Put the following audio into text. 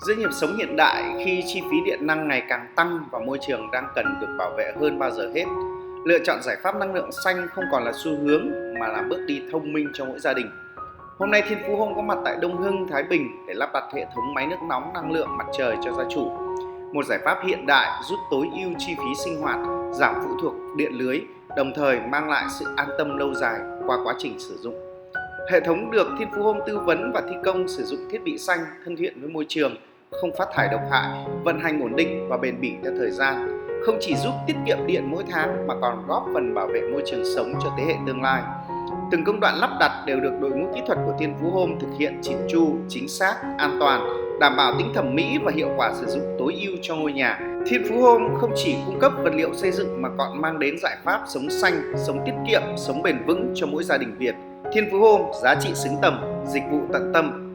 Giữa nhịp sống hiện đại, khi chi phí điện năng ngày càng tăng và môi trường đang cần được bảo vệ hơn bao giờ hết, lựa chọn giải pháp năng lượng xanh không còn là xu hướng mà là bước đi thông minh cho mỗi gia đình. Hôm nay Thiên Phú Home có mặt tại Đông Hưng, Thái Bình để lắp đặt hệ thống máy nước nóng năng lượng mặt trời cho gia chủ. Một giải pháp hiện đại giúp tối ưu chi phí sinh hoạt, giảm phụ thuộc điện lưới, đồng thời mang lại sự an tâm lâu dài qua quá trình sử dụng. Hệ thống được Thiên Phú Home tư vấn và thi công sử dụng thiết bị xanh, thân thiện với môi trường, không phát thải độc hại, vận hành ổn định và bền bỉ theo thời gian. Không chỉ giúp tiết kiệm điện mỗi tháng mà còn góp phần bảo vệ môi trường sống cho thế hệ tương lai. Từng công đoạn lắp đặt đều được đội ngũ kỹ thuật của Thiên Phú Home thực hiện chỉn chu, chính xác, an toàn, đảm bảo tính thẩm mỹ và hiệu quả sử dụng tối ưu cho ngôi nhà. Thiên Phú Home không chỉ cung cấp vật liệu xây dựng mà còn mang đến giải pháp sống xanh, sống tiết kiệm, sống bền vững cho mỗi gia đình Việt. Thiên Phú Home, giá trị xứng tầm, dịch vụ tận tâm.